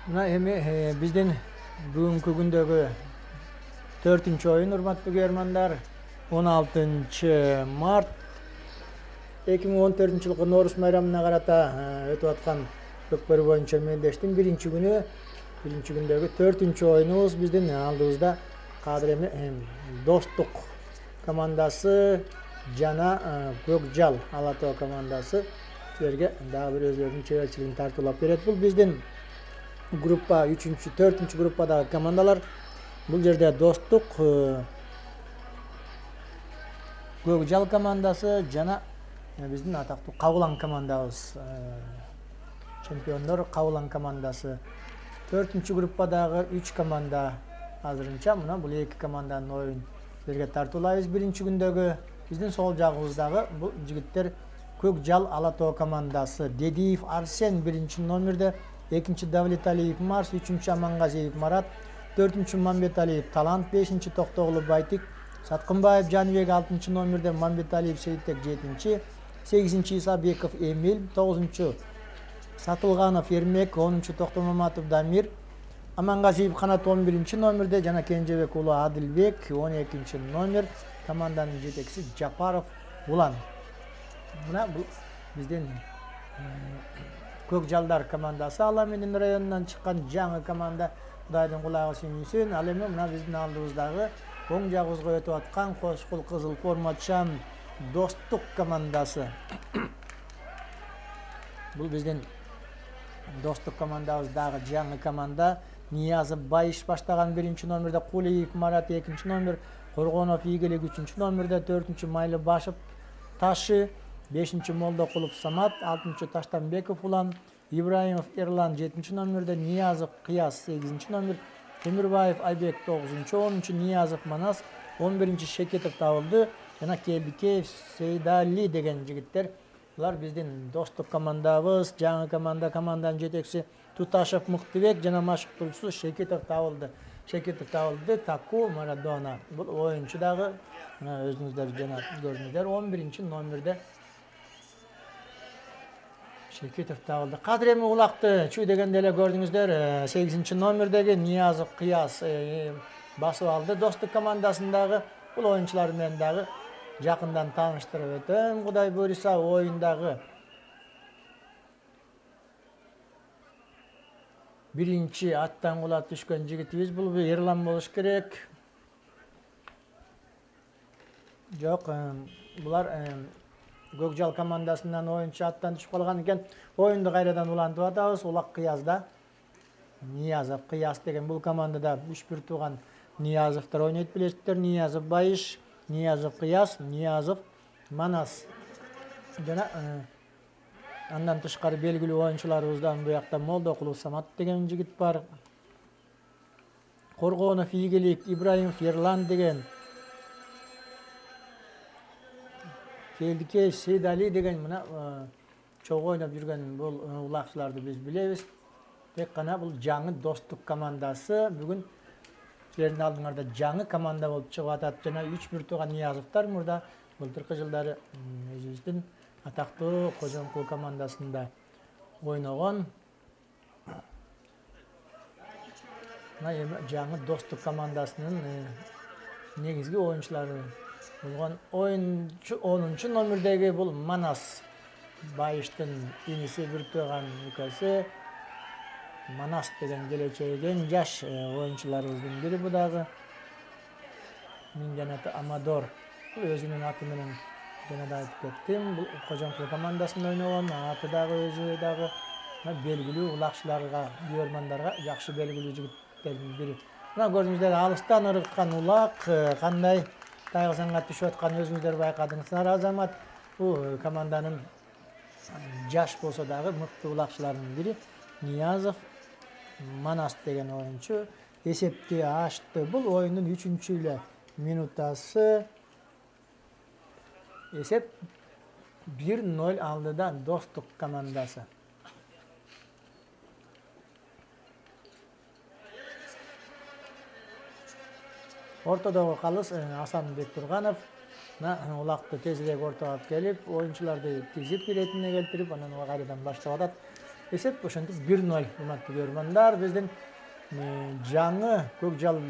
Мына эми биздин бүгүнкү күндөгү 4-чү оюн, урматтуу көрөрмандар, 16 март 2014-жылкы Норус майрамына карата өтүп аткан көкбөрү боюнча мелдештин биринчи күндөгү 4-чү оюнубуз биздин алдыбызда. Кадыр эми Достук командасы жана Көкжал Ала Тоо командасы силерге дагы бир өзлөрүнүн чеберчилигин тартуулап берет. Бул биздин группа 4-чү группадагы командалар. Бул жерде Достук, Көкжал командасы жана биздин атактуу Кабылан командабыз. Чемпиондор Кабылан командасы. 4-чү группадагы 3 команда азырынча мына бул 2 команданын оюн силерге тартуулайбыз. Биринчи күндөгү биздин сол жагыбыздагы бул жигиттер Көкжал Ала Тоо командасы. Дедиев Арсен биринчи номерде, экинчи Давлеталиев Марс, үчүнчү Амангазиев Марат, 4-чү Мамбеталиев Талант, 5-чи Токтогулу Байтик, Саткынбаев Жаныбек 6-чы номерде, Мамбеталиев Сейиттек 7-чи, 8-чи Исабеков Эмил, 9-чу Сатылганов Ермек, 10-чу Токтомаматов Дамир, Амангазиев Канат 11-чи номерде жана Кенжебек уулу Адилбек 12-чи номер, команданын жетекчиси Жапаров Улан. Мына бул биздин Көкжалдар командасы, Ала менен районунан чыккан жаңы команда. Кудайдын кулагы сүйүнсүн. Ал эми мына биздин алдыбыздагы оң жагыбызга өтүп аткан кошкул кызыл формачан Достук командасы. Бул биздин Достук командабыз дагы жаңы команда. Ниязов Байыш баштаган 1-чи номерде, Кулиев Марат 2-чи номер, Коргонов Ийгилик 3-чү номерде, 4-чү Майлыбашев Ташы, 5-чи Молдокулов Самат, 6-чы Таштанбеков Улан, Ибраимов Эрлан 7-чи номерде, Ниязов Кыяс 8-чи номер, Темирбаев Айбек 9-чу, 10-чу Ниязов Манас, 11-чи Шекетов табылды, жана Келбикеев Сейдали деген жигиттер. Булар биздин Достук командабыз, жаңы команданын жетекчиси Туташев Муктубек жана машыктоочусу Шекетов табылды. Таку Марадона. Бул оюнчу дагы өзүңүздөр жана көрдүңүздөр 11-чи номерде Шекетов табылды. Кадыр эми улакты чүй дегенде эле көрдүңүздөр, 8-чи номердеги Ниязов Кыяс басып алды. Достук командасындагы бул оюнчулар менен дагы жакындан тааныштырып өтөм. Кудай буйруса оюндагы биринчи аттан кулап түшкөн жигитибиз бул Эрлан болуш керек. Жок, булар Көкжал командасынан оюнчу аттан түшүп калган экен. Оюнду кайрадан улантып атабыз. Улак Кыязда Ниязов Кыяс деген бул командада 3-1 тууган Ниязовдор ойнойт, билесиздер. Ниязов Байыш, Ниязов Кыяс, Ниязов Манас. Жана андан тышкары белгилүү оюнчуларыбыздан буякта Молдокулов Самат деген жигит бар. Коргонов Ийгилик, Ибраимов Ерлан деген, Келдикеев Сейдали деген мына чогуу ойноп жүргөн бул улакчыларды биз билебиз. Тек гана бул жаңы Достук командасы бүгүн силердин алдыңарда жаңы команда болуп чыгып атат. Жана 3-1 тууган Ниязовдор мурда былтыркы жылдары өзүбүздүн атактуу Кожомкул командасында ойногон. Мына эми жаңы Достук командасынын негизги оюнчулары болгон оюнчу 10-чу номердеги бул Манас Байыштын иниси, бир тууган экөөсү. Манас деген келечегин жаш оюнчуларыбыздын бири. Бу дагы Минген аты Амадор. Бул өзүнүн аты менен жана да айтып кеттим. Бул Кожомкул командасында ойногон, аты дагы өзү дагы белгилүү улакчыларга, көрөрмандарга жакшы белгилүү жигиттердин бири. Мына көрдүңүздөр, алыстан ыргыккан улак кандай тайгысанга түшүп аткан өзүңүздөр байкадыңыздар. Азамат бул команданын жаш болсо дагы мыкты улакчыларынын бири. Ниязов Манас деген оюнчу эсепти ачты. Бул оюндун 3-чү эле минутасы. Эсеп 1-0 алдыда Достук командасы. Ортодогу калыс Асанбек Турганов улакты тезирээк ортого алып келип, оюнчуларды тизип иретине келтирип, анан кайрадан баштап атат. Esep ошентип 1-0 урматтуу көрөрмандар. Биздин жаңы Көкжал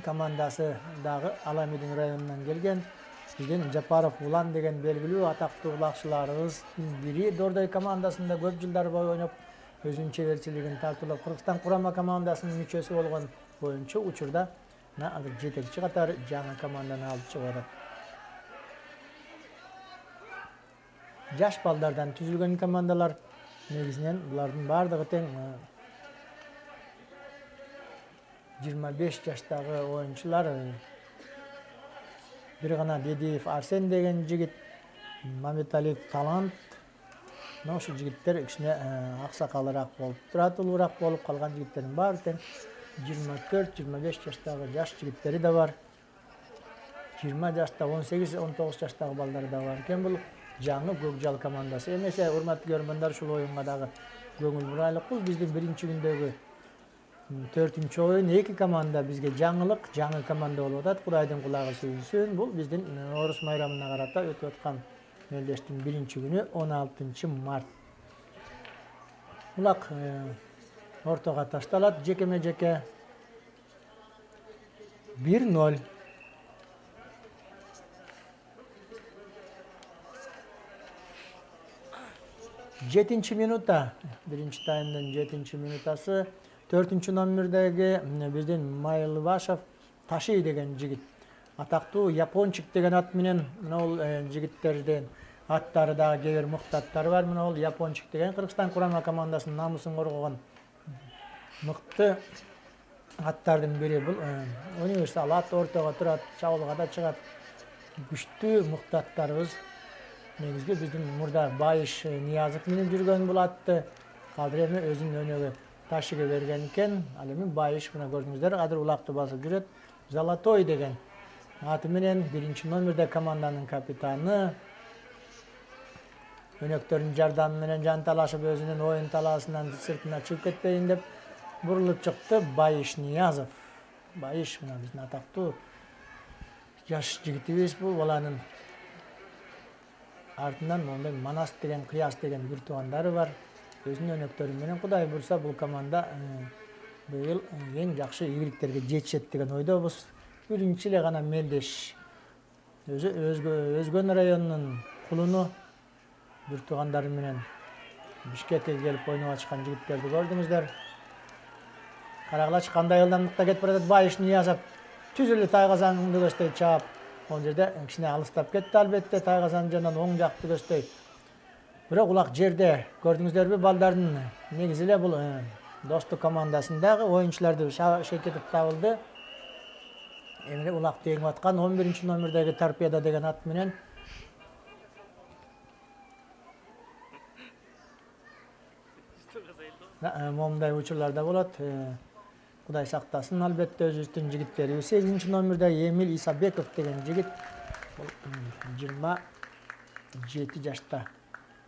командасы дагы Аламедин районунан келген. Биздин Жапаров Улан деген белгилүү атактуу улакчыларыбыздын бири Дордой командасында көп жылдар бою ойноп, өзүнүн чеберчилигин тартуулап, Кыргызстан курама командасынын мүчөсү болгон боюнча учурда азыр жетекчи катары жаңы команданы алып чыгып атат. Жаш балдардан түзүлгөн командалар негизинен булардын бардыгы тең 25 жаштагы оюнчулар. Бир гана Дедиев Арсен деген жигит, Мамедалиев Талант. Ошо жигиттер кичине аксакалыраак болуп турат, улуураак болуп калган жигиттердин баары тең 24-25 жаштагы жаш жигиттери да бар. 20 жашта, 18-19 жаштагы балдары да бар экен. Бул жаңы Көкжал командасы. Эмесе, урматтуу көрөрмандар, ушул оюнга дагы көңүл бурайлык. Бул биздин биринчи күндөгү 4-чү оюн. Эки команда бизге жаңылык, жаңы команда болуп атат. Кудайдын кулагы сүйүнсүн. Бул биздин Орус майрамына карата өтүп аткан мелдештин биринчи күнү 16 март. Булак ортого ташталат, жекеме-жеке 1-0. Жетинчи минута, биринчи таймдын 7 минутасы. 4 номердеги биздин Майлыбашев Таши деген жигит. Атактуу Япончик деген ат менен бул жигиттердин аттары дагы кээ бир мыктаттары бар. Мына бул Япончик деген Кыргызстан курама командасынын намысын коргогон мыкты аттардын бири. Бул универсал ат, ортого турат, чабуулга да чыгат. Күчтүү мыкты аттарыбыз. Негизги биздин мурда Байыш Ниязов менен жүргөн бул атты. Азыр эми өзүнүн өнөгү Ташиге берген экен. Ал эми Байыш мына көрдүңүздөр, азыр улакты басып жүрөт. Золотой деген аты менен 1 номерде команданын капитаны. Өнөктөрдүн жардамы менен жанталашып өзүнүн оюн талаасынан сыртына чыгып кетпейин деп бурулуп чыкты Байыш Ниязов. Байыш мына биздин атактуу жаш жигитибиз. Бул баланын артынан мондай Манас деген, Кыяс деген бир туугандары бар. Өзүнүн өнөктөрү менен Кудай бурса бул команда быйыл эң жакшы ийгиликтерге жетишет деген ойдобуз. Биринчи эле гана мелдеш. Өзгөн районунун кулуну бир туугандары менен Бишкекке келип ойноп ачкан жигиттерди көрдүңүздөр. Карагылач кандай ылдамдыкта кетип барат. Байыш Ниязов түз эле тайгазаңды көздөй чаап, ол жерде кичине алыстап кетти албетте, тайгазан жанынан оң жакты көздөй. Бирок улак жерде көрдүңүздөрбү, балдардын негизи эле бул Достук командасындагы оюнчуларды Шекетов табылды. Эми улак тегип аткан 11 номердеги Торпеда деген ат менен момундай учурларда болот. Кудай сактасын албетте өзүбүздүн жигиттери. 8 номерде Эмил Исабеков деген жигит. 27 жашта,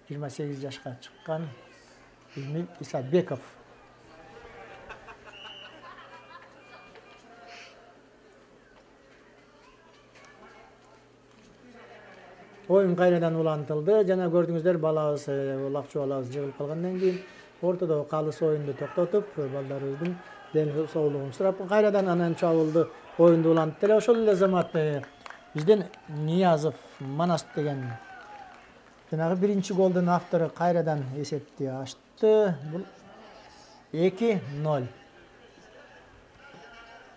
28 жашка чыккан Эмил Исабеков. Оюн кайрадан улантылды. Жана көрдүңүздөр, балабыз, улакчу балабыз жыгылып калгандан кийин ортодо калыс оюнду токтотуп, балдарыбыздын ден соолугун сурап, кайрадан анан чабуулду оюнду улантты эле. Ошол эле замат биздин Ниязов Манас деген жанагы биринчи голдун автору кайрадан эсепти ачты. Бул 2-0.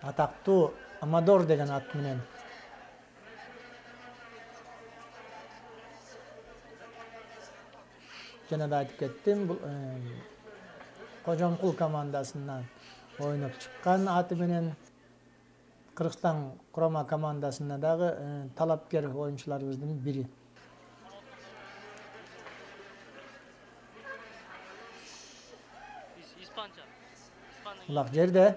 Атактуу Амадор деген ат менен жана да айтып кеттим, бул Кожомкул командасынан ойноп чыккан аты менен Кыргызстан курама командасына дагы талапкер оюнчуларыбыздын бири. Улак жерде.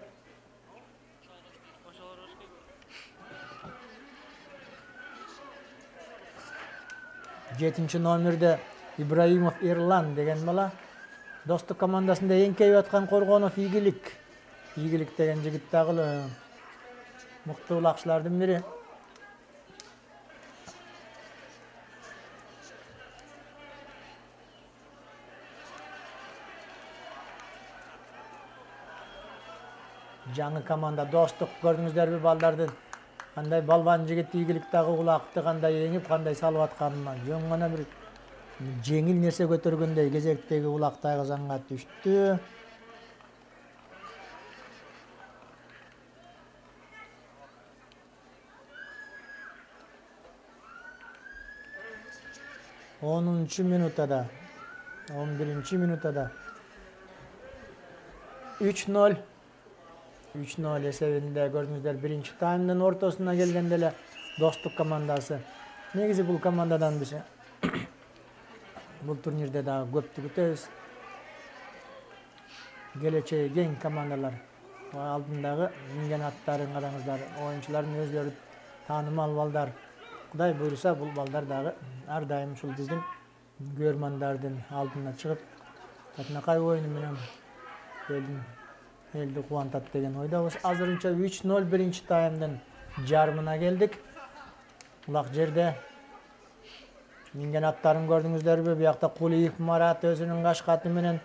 Жетинчи номерде Ибраимов Эрлан деген бала. Достук командасында эңкейип аткан Коргонов Ийгилик деген жигит дагы мыкты улакчылардын бири. жаңы команда Достук көрдүңүздөрбү балдардын кандай балбан жигит ийгиликтагы улакты кандай эңип кандай салып атканына жөн гана бир жеңил нерсе көтөргөндөй кезектеги улак тайгазанга түштү. Onuncu minutada 11. minutada 3-0 3-0 esebinde gördüğünüzler birinci taymdын ortasına gelgende эле Достук командасы. Негизи бул командадан биз бул турнирде дагы көптү күтөбүз. Келечеги кең командалар. Алдындагы минген аттарын караңыздар, оюнчулардын өзлөрү таанымал балдар. Кудай буйруса бул балдар дагы ар дайым ушул биздин көрмандардын алдына чыгып, катнакай оюну менен элди кубантат деген ойдобуз. Азырынча 3-0 биринчи таймдын жарымына келдик. Улак жерде минген аттарын көрдүңүздөрбү? Биякта Кулиев Марат өзүнүн кашкаты менен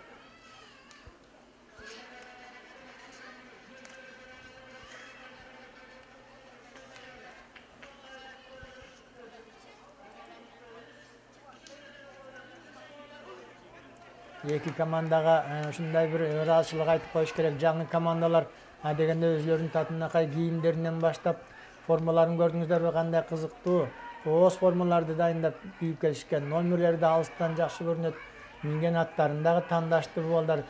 эки командага ушундай бир ыраазычылык айтып коюш керек. Жаңы командалар дегенде өзлөрүнүн татынакай кийимдеринен баштап формаларын көрдүңүздөрбү? Кандай кызыктуу. Ооз формаларды дайындап кийип келишкен. Номерлери да алыстан жакшы көрүнөт. Минген аттарын дагы тандашты бул балдар.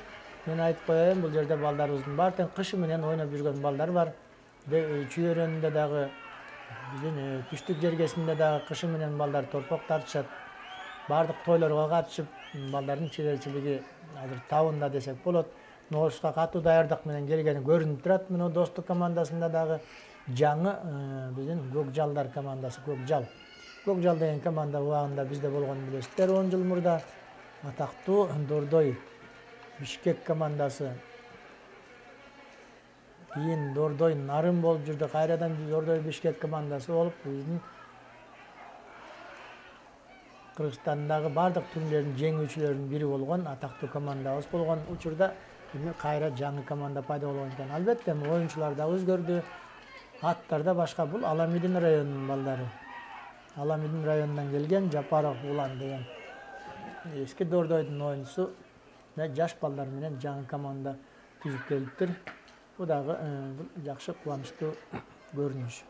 Мен айтып коеюн, бул жерде балдарыбыздын бар тең кышы менен ойноп жүргөн балдар бар. Чүйөрөнүндө дагы биздин түштүк жергесинде дагы кышы менен балдар торпок тартышат. Бардык тойлорго катышып, балдардын чеберчилиги азыр табында десек болот. Нооруска катуу даярдык менен келгени көрүнүп турат. Мына Достук командасында дагы жаңы биздин Көкжалдар командасы, Көкжал. Көкжал деген команда убагында бизде болгон билесиздер 10 жыл мурда. Атактуу Дордой Бишкек командасы. Кийин Дордой Нарын болуп жүрдү. Кайрадан Дордой Бишкек командасы болуп, биздин Кыргызстандагы бардык турнирлердин жеңүүчүлөрүнүн бири болгон атактуу командабыз болгон учурда кайра жаңы команда пайда болгон экен. Албетте, оюнчулар да өзгөрдү. Аттар да башка. Бул Аламидин районунун балдары. Аламидин районунан келген Жапаров Улан деген эски Дордойдун оюнчусу жаш балдар менен жаңы команда түзүп келиптир. Бул дагы жакшы кубанычтуу көрүнүш.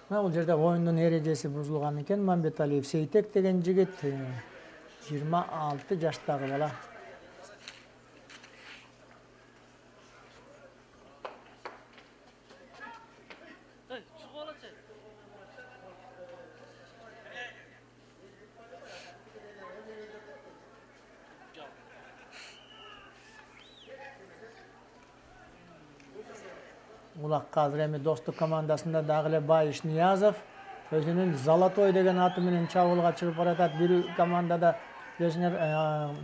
Бул жерде оюндун эрежеси бузулган экен. Мамбеталиев Сейтек деген жигит 26 жаштагы бала. Улакка азыр эми Достук командасында дагы эле Байыш Ниязов өзүнүн Золотой деген аты менен чабуулга чыгып баратат. Бир командада билесиңер,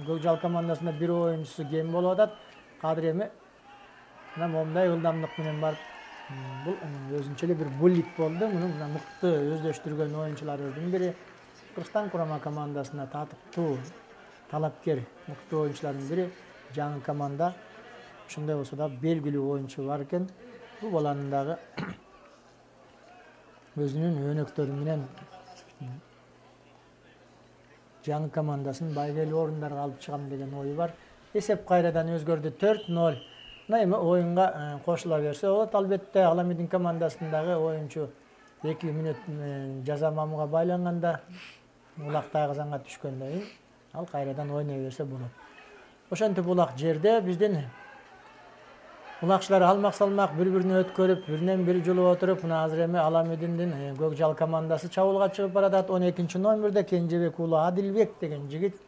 Көкжал командасында бир оюнчусу кем болуп атат. Кадыр эми мына момундай ылдамдык менен барып, бул өзүнчө эле бир буллит болду. Муну мыкты өздөштүргөн оюнчуларыбыздын бири. Кыргызстан курама командасына татыктуу, талапкер, мыкты оюнчулардын бири. Жаңы команда. Ошондой болсо да белгилүү оюнчу бар экен. Бул баланын дагы өзүнүн өнөктөрү менен жаңы командасын байгелүү орундарга алып чыгам деген ою бар. Эсеп кайрадан өзгөрдү 4-0. Мына эми оюнга кошула берсе болот. Албетте, Аламидин командасындагы оюнчу 2 мүнөт жаза мамууга байланганда улак тайгазанга түшкөндөн кийин ал кайрадан ойной берсе болот. Ошентип улак жерде биздин улакчылар алмак салмак бири-бирине өткөрүп, биринен бири жулуп отуруп, мына азыр эми Аламидиндин Көкжал командасы чабуулга чыгып баратат. 12 номерде Кенжебек уулу Адилбек деген жигит.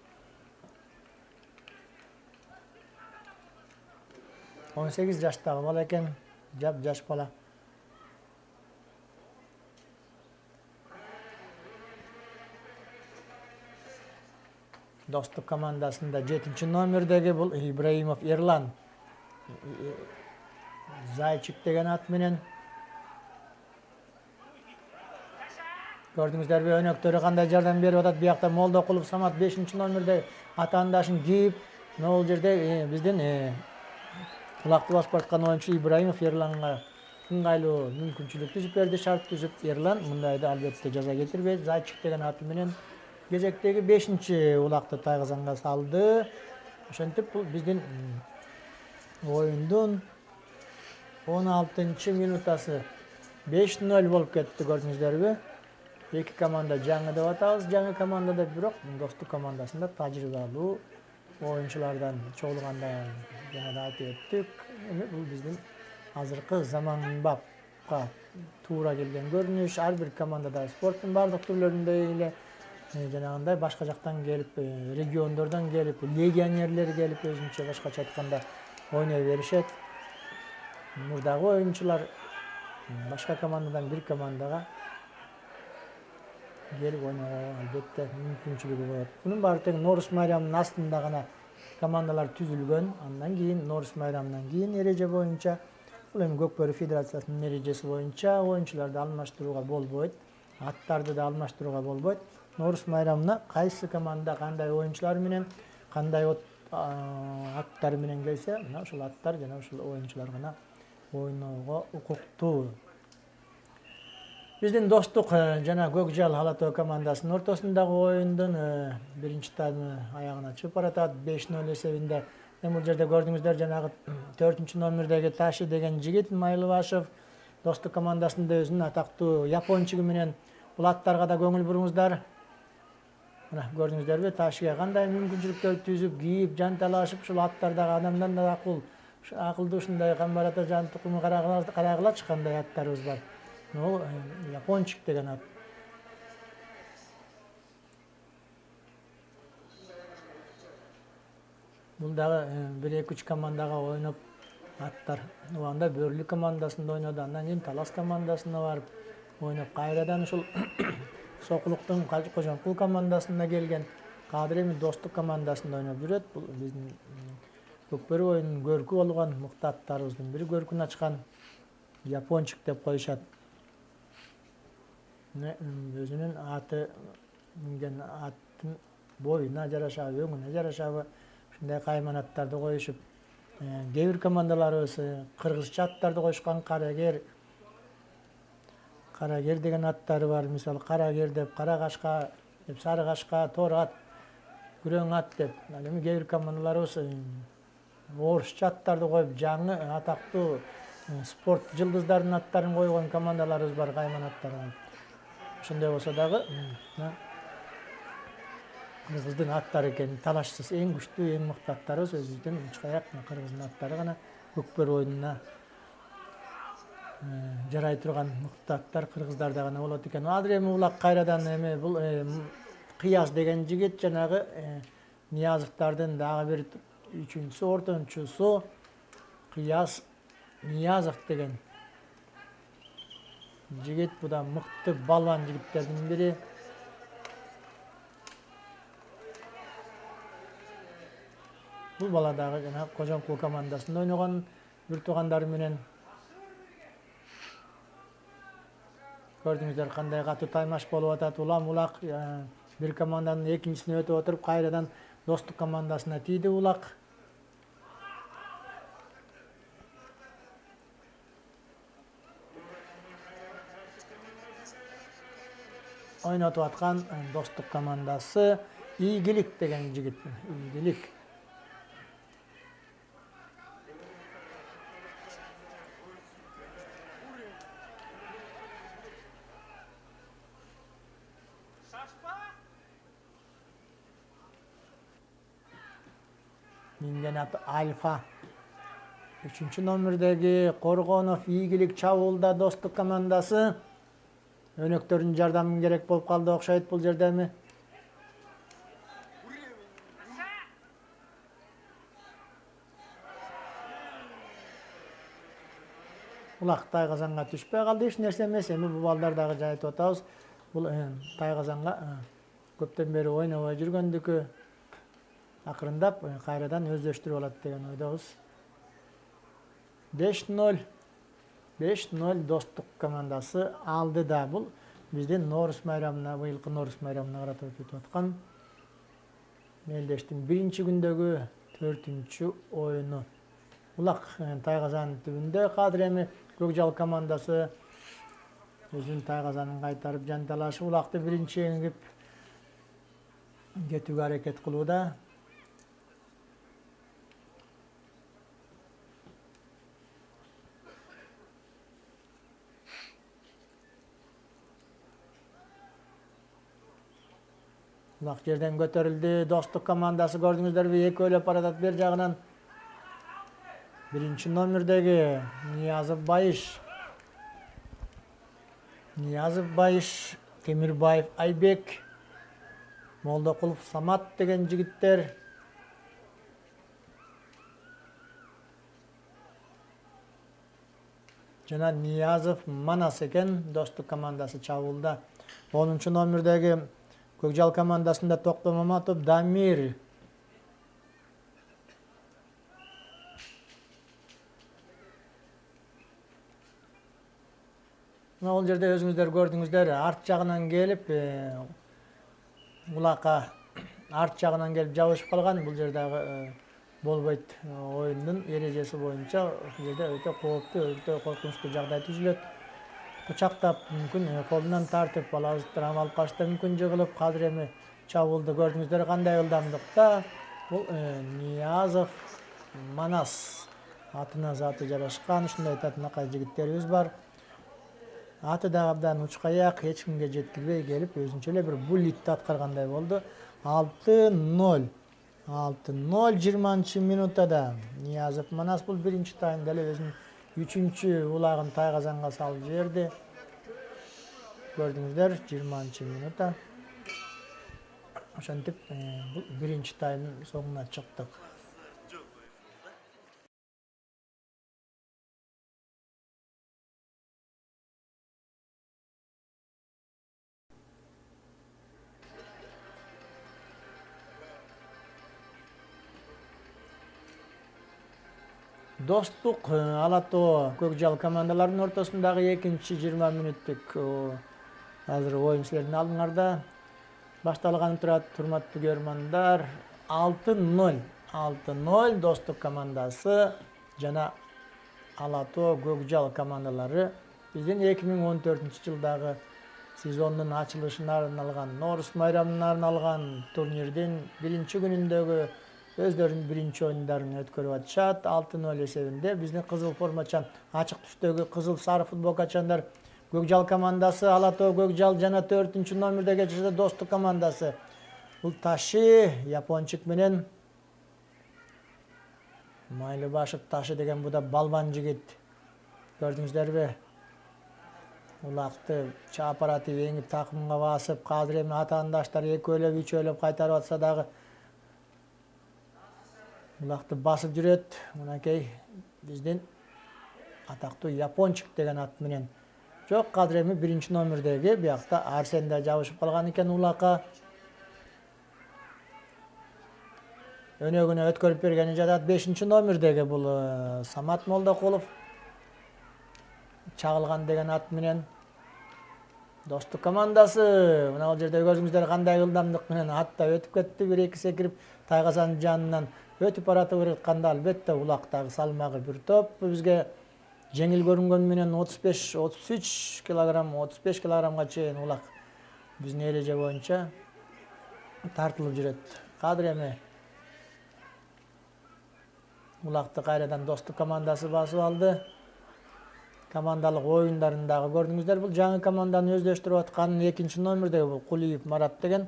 18 жаштагы бала экен, жаш бала. Достук командасында 7 номердеги бул Ибраимов Эрлан. Зайчик деген ат менен Gördüңүздөр өнөктөрү кандай жардам берип атат. Биякта Молдокулов Самат 5 номерде атаандашын кийип, бул жерде биздин улакты басып бараткан оюнчу Ибраимов Ерланга ыңгайлуу мүмкүнчүлүк түзүп берди, шарт түзүп. Ерлан мындайды албетте жаза кетирбейт. Зайчик деген аты менен кезектеги 5-улакты тайгазанга салды. Ошентип бул биздин оюндун 16-минутасы 5-0 болуп кетти, көрдүңүздөрбү? Эки команда жаңы деп атабыз. Жаңы командада бирок достук командасында тажрыйбалуу оюнчулардан чогулганда жана да айтып өттүк. Бул биздин азыркы заманбапка туура келген көрүнүш. Ар бир командада спорттун бардык түрлөрүндө эле жанагындай башка жактан келип, региондордон келип, легионерлер келип, өзүнчө башкача айтканда ойной беришет. Мурдагы оюнчулар башка командадан бир командага келип ойногого албетте мүмкүнчүлүгү болот. Бунун баары тең Норус майрамынын астында гана командалар түзүлгөн. Андан кийин Норус майрамынан кийин эреже боюнча, бул эми Көкбөрү Федерациясынын эрежеси боюнча оюнчуларды алмаштырууга болбойт, аттарды да алмаштырууга болбойт. Норус майрамына кайсы команда кандай оюнчулар менен, кандай аттар менен келсе, мына ошол аттар жана ошол оюнчулар гана ойноого укуктуу. Биздин достук жана Көкжал Ала Тоо командасынын ортосундагы оюндун биринчи таймы аягына чыгып баратат. 5-0 эсебинде. Бул жерде көрдүңүздөр, жанагы 4-номердеги Таши деген жигит Майлыбашев достук командасында өзүнүн атактуу япончугу менен бул аттарга да көңүл буруңуздар. Мына көрдүңүздөрбү, Ташиге кандай мүмкүнчүлүктөр түзүп, кийип, жанталашып, ушул аттардагы адамдан да акылдуу ушундай камбарата жан тукуму карагылачы кандай аттарыбыз бар. Бул япончик деген ат. Бул дагы 1-2-3 командага ойноп аттар. Убагында Бөрлү командасында ойноду, андан кийин Талас командасына барып ойноп, кайрадан ушул Сокулуктун Кожомкул командасына келген. Кадыр эми достук командасында ойноп жүрөт. Бул биздин Көкбөрү оюнунун көркү болгон мыкты аттарыбыздын бири, көркүн ачкан япончик деп коюшат. Өзүнүн аты минген аттын боюна жарашабы, өңүнө жарашабы ушундай кайманаттарды коюшуп, кээ бир командаларыбыз кыргызча аттарды коюшкан. Карагер деген аттары бар. Мисалы Карагер деп, Карагашка деп, Сарыгашка, Тор ат, Күрөң ат деп. Ал эми кээ бир командаларыбыз орусча аттарды коюп, жаңы атактуу спорт жылдыздарынын аттарын койгон командаларыбыз бар, кайманаттарга. Ошондой болсо дагы кыргыздын аттары экен, талашсыз эң күчтүү, эң мыкты аттарыбыз өзүбүздүн учкаяк кыргыздын аттары гана. Көкбөрү оюнуна жарай турган мыкты аттар кыргыздарда гана болот экен. Азыр эми улак кайрадан эми бул Кыяз деген жигит, жанагы Ниязовдардын дагы бир 3-чүсү, ортончусу Кыяз Ниязов деген жигит. Бу да мыкты балбан жигиттердин бири. Бул бала дагы жана Кожомкул командасында ойногон, бир туугандары менен. Көрдүңүздөр кандай катуу таймаш болуп атат. Улам-улак бир команданын экинчисине өтүп отуруп, кайрадан достук командасына тийди улак. Ойнотуп аткан достук командасы Ийгилик деген жигит. Ийгилик. Минген аты Альфа. 3-номердеги Коргонов Ийгилик чабуулда достук командасы. Өнөктөрдүн жардамы керек болуп калды окшойт бул жерде эми. Улак тайгазанга түшпөй калды, эч нерсе эмес. Эми бул балдар дагы айтып атабыз. Бул тайгазанга көптөн бери ойнобой жүргөндүкү акырындап кайрадан өздөштүрүп алат деген ойдобуз. 5-0 достук командасы алды да. Бул биздин Норус майрамына, быйылкы Норус майрамына карата өтүп аткан мелдештин биринчи күндөгү 4-чү оюну. Улак Тайгазанын түбүндө кадыр эми Көкжал командасы өзүнүн Тайгазанын кайтарып жанталашып улакты биринчи жеңип кетүүгө аракет кылууда. Улак жерден көтөрүлдү. Достук командасы көрдүңүздөрбү, экөөлөп баратат бер жагынан. Биринчи номердеги Ниязов Байыш, Темирбаев Айбек, Молдокулов Самат деген жигиттер. Жана Ниязов Манас экен Достук командасы чабуылда. 10-чу номердеги Көкжал командасында Токтор Маматов Дамир. Ол жерде өзүңүздөр көрдүңүздөр, арт жагынан келип, улакка арт жагынан келип жабышып калган. Бул жердеги болбойт оюндун эрежеси боюнча ушул жерде өтө кооптуу, өтө коркунучтуу жагдай түзүлөт. Кучактап мүмкүн колунан тартып балабыздар алып калыштыр мүмкүн жыгылып, кадыр эми чабуулду көрдүңүздөр кандай ылдамдыкта. Бул Ниязов Манас атына заты жарашкан, ушундай татынакай жигиттерибиз бар. Аты да абдан учкаяк, эч кимге жеткирбей келип, өзүнчө эле бир буллитти аткаргандай болду. 6-0. 6-0 20-чы минутада Ниязов Манас бул биринчи таймда эле өзүнүн 3-чү улагын Тайгазанга салып жиберди. Көрдүңүздөр 20-чы минутта. Ошентип бул биринчи таймдын соңуна чыктык. Достук Ала Тоо Көкжал командаларынын ортосундагы экинчи 20 мүнөттүк азыр оюн силердин алдыңарда башталганы турат, урматтуу көрөрмандар. 6-0. 6-0 Достук командасы жана Ала Тоо Көкжал командалары биздин 2014-жылдагы сезондун ачылышына арналган, Норус майрамына арналган турнирдин биринчи күнүндөгү өздөрүнүн биринчи оюндарын өткөрүп атышат. 6-0 эсебинде биздин кызыл формачан, ачык түстөгү кызыл сары футболкачандар Көкжал командасы, Ала Тоо Көкжал жана 4-чү номердеги Достук командасы. Бул Ташы япончук менен Майлыбашев Ташы деген бу да балбан жигит. Көрдүңүздөрбү? Улакты чапаратып эңип такымга басып, кадыр эми атаандаштар экөөлөп, үчөөлөп кайтарып атса дагы улакты басып жүрөт. Мынакей биздин атактуу япончук деген ат менен. Жок, кадыр эми биринчи номердеги биякта Арсен да жабышып калган экен улакка. Өнөгүнө өткөрүп бергени жатат 5-чи номердеги бул Самат Молдокулов. Чагылган деген ат менен Достук командасы. Мына бул жерде көрдүңүздөр кандай ылдамдык менен атта өтүп кетти. 1-2 секирип Тайгазанын жанынан өтүп баратып жатканда албетте улактагы салмагы бир топ бизге жеңил көрүнгөнү менен 35-33 килограмм, 35 килограммга чейин улак биздин эреже боюнча тартылып жүрөт. Кадыр эми улакты кайрадан Достук командасы басып алды. Командалык оюндарын дагы көрдүңүздөр. Бул жаңы команданы өздөштүрүп аткан 2-чи номердеги бул Кулиев Марат деген.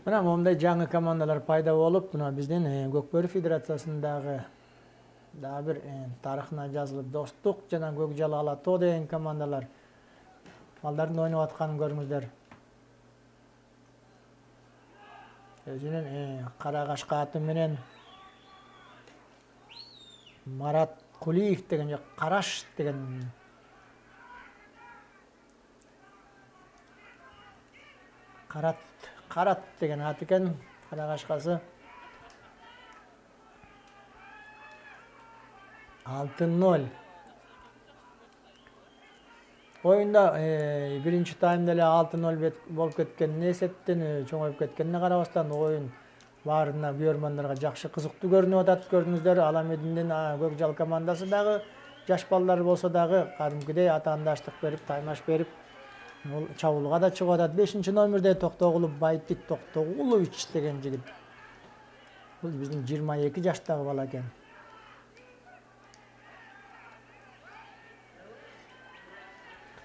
Мына момундай жаңы командалар пайда болуп, мына биздин Көкбөрү федерациясындагы дагы бир тарыхына жазылып Достук жана Көкжал Ала Тоо деген командалар балдардын ойноп атканын көрүңүздөр. Өзүнүн кара кашка аты менен Марат Кулиев деген жок, Караш деген Карат деген ат экен, кара кашкасы. 6-0. Oyunda birinci taymda эле 6-0 болуп кеткенине эсептен чоңоюп кеткенине карабастан oyun баарына көрөрмандарга жакшы кызыктуу көрүнүп атат. Көрдүңүздөр, Аламединдин Көкжал командасы дагы жаш балдар болсо дагы кадимкидей атаандаштык берип, таймаш берип, чабуулга да чыгып атат. 5-номерде Токтогулов Байтик Токтогулович деген жигит. Бул биздин 22 жаштагы бала экен.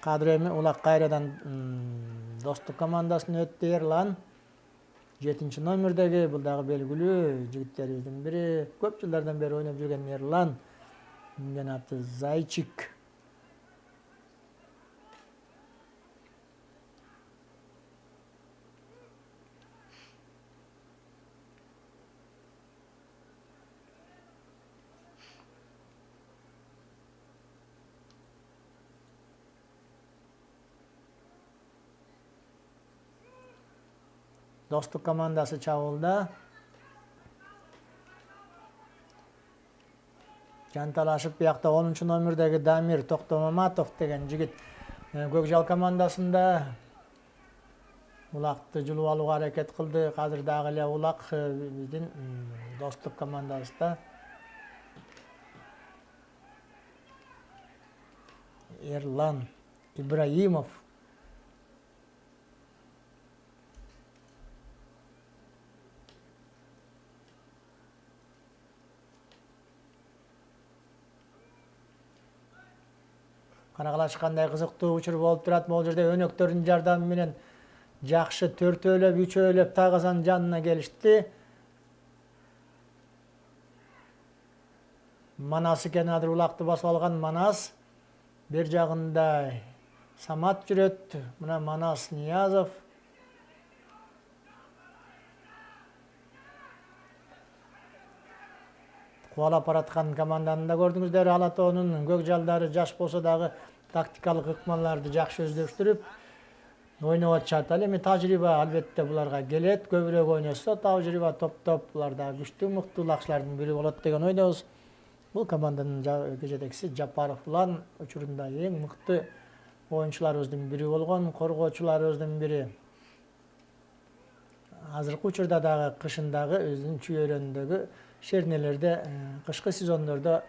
Кадыр эми Улак кайрадан Достук командасына өттү. Эрлан 7-номердеги, бул дагы белгилүү жигиттерибиздин бири. Көп жылдардан бери ойноп жүргөн Эрлан. Менин аты Зайчик. Достук командасы чабуулда. Жанталашып биякта 10-номердеги Дамир Токтомаматов деген жигит Көкжал командасында Улакты жулуп алууга аракет кылды. Азыр дагы эле Улак биздин Достук командасында. Эрлан Ибраимов. Карагылаш кандай кызыктуу учур болуп турат. Бул жерде өнөктөрдүн жардамы менен жакшы төртөөлөп, үчөөлөп Тайгазанын жанына келишти. Манас экен, азыр Улакты басып алган Манас. Бер жагында Самат жүрөт. Мына Манас Ниязов. Кубалап бараткан команданы да көрдүңүздөр. Ала тоонун Көкжалдары жаш болсо дагы тактикалык ыкмаларды жакшы өздөштүрүп ойноп атышат. Ал эми тажрыйба албетте буларга келет. Көбүрөөк ойношсо тажрыйба топтоп булар да күчтүү, мыктуулакчылардын бири болот деген ойдобуз. Бул команданын жетекчиси Жапаров улан учурунда эң мыкты оюнчуларыбыздын бири болгон, коргоочуларыбыздын бири. Азыркы учурда дагы кышындагы өзүнүн чүйөрөндөгү шернелерде, кышкы сезондордо